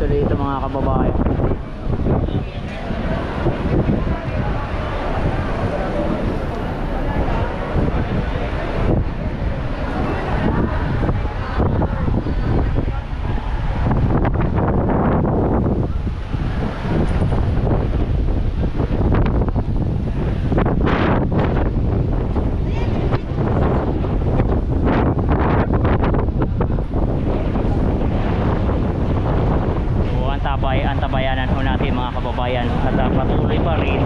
tuloy ito mga kababayan. Antabayanan ho natin mga kababayan at patuloy pa rin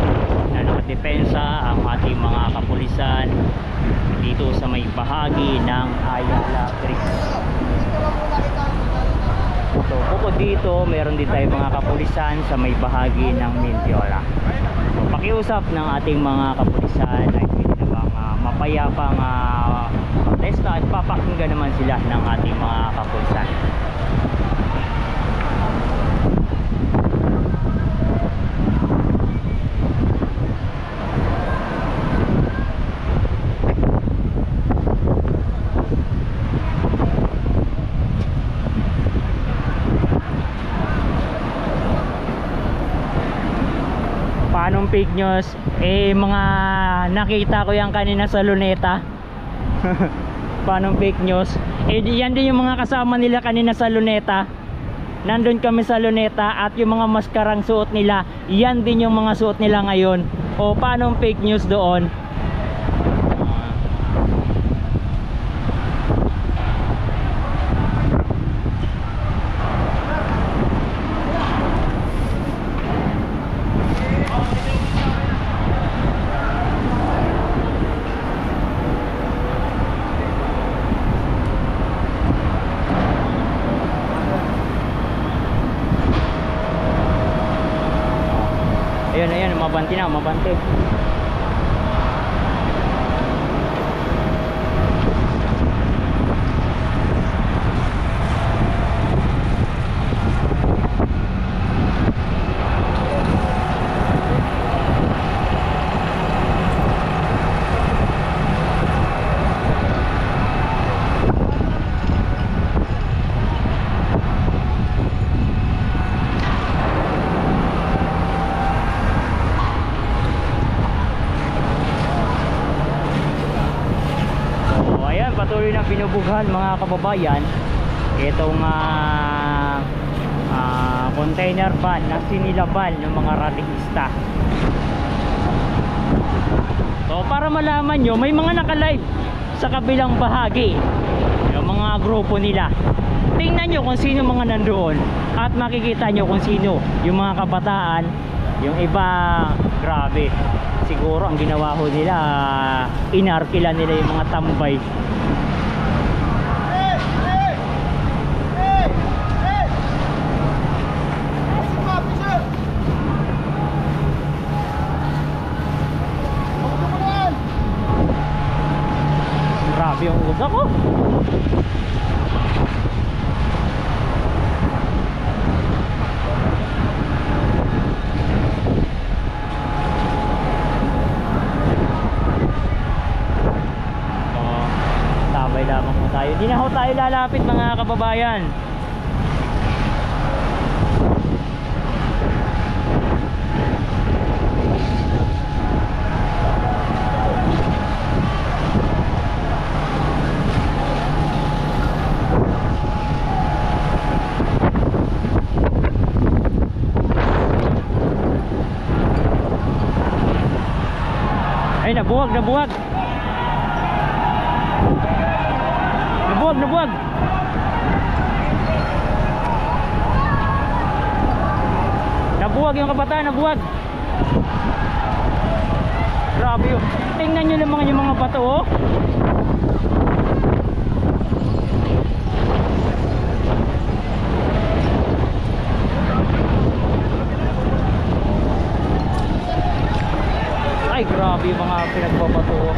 na nakadepensa ang ating mga kapulisan dito sa may bahagi ng Ayala Creek. So bukod dito meron din tayo mga kapulisan sa may bahagi ng Mendiola. So pakiusap ng ating mga kapulisan ay pwede namang mapayapang protesta at papakinggan naman sila ng ating mga kapulisan. Paanong fake news? Mga nakita ko yan kanina sa Luneta. Paanong fake news? Yan din yung mga kasama nila kanina sa Luneta. Nandun kami sa Luneta at yung mga maskarang suot nila, yan din yung mga suot nila ngayon. O paanong fake news doon? Ayan, mabanti na, mabanti. Patuloy na binubughan mga kababayan itong container van na sinilaban ng mga radikista. So para malaman nyo, may mga naka-live sa kabilang bahagi yung mga grupo nila. Tingnan nyo kung sino mga nandoon at makikita nyo kung sino yung mga kabataan. Yung iba, grabe, siguro ang ginawa ho nila, inarkila nila yung mga tambay. Grabe yung ugat ko. Tabay lamang po tayo. Hindi na ho tayo lalapit mga kababayan. Ay, nabuwag. Nabuwag. Nabuwag yung kabataan, nabuwag. Grabe yun. Tingnan nyo naman yung mga bato, oh. Ay, grabe yung mga pinagbabato, oh.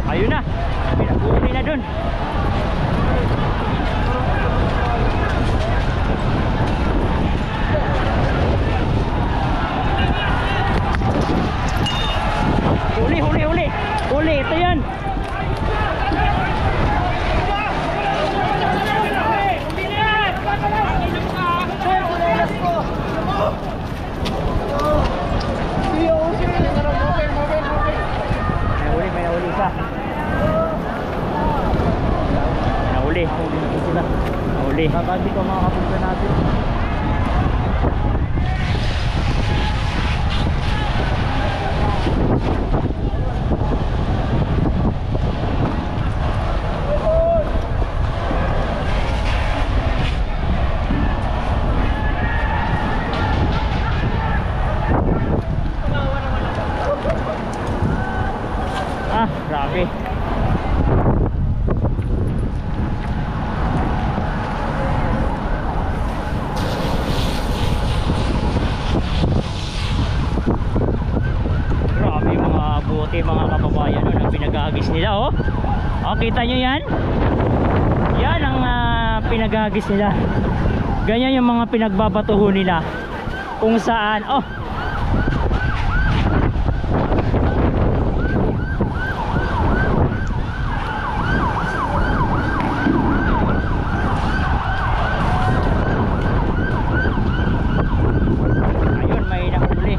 Ayun na, pinag-uuli na dun. pinagagis nila, oh. Oh, kita nyo yan? Yan ang pinagagis nila. Ganyan yung mga pinagbabatuho nila. Kung saan, oh. Ayun, may nahuli.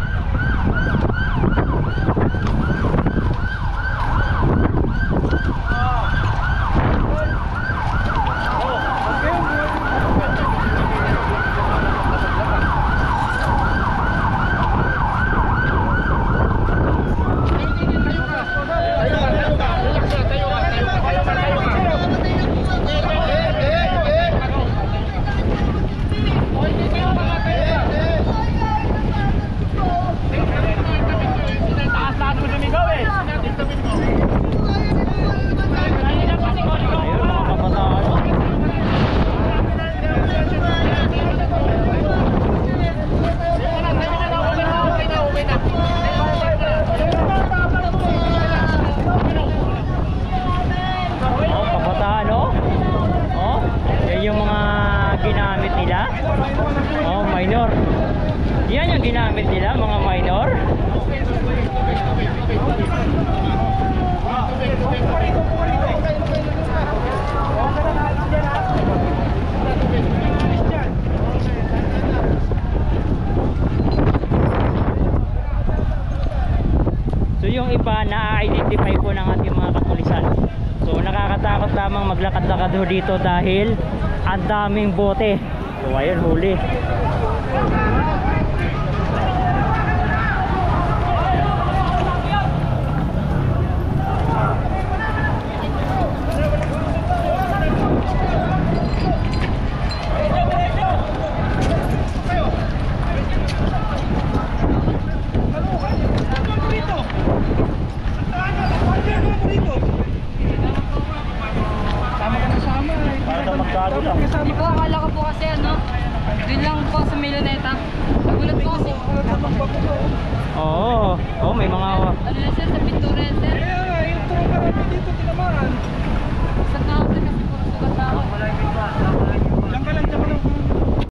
Minor. Yan yung ginamit nila, mga minor. So yung iba na-identify po ng ating mga kapulisan. So nakakatakot lamang maglakad-lakad dito dahil ang daming bote. So ayun, huli. Hindi po, akala ko po kasi ano, dun lang po sa Miloneta.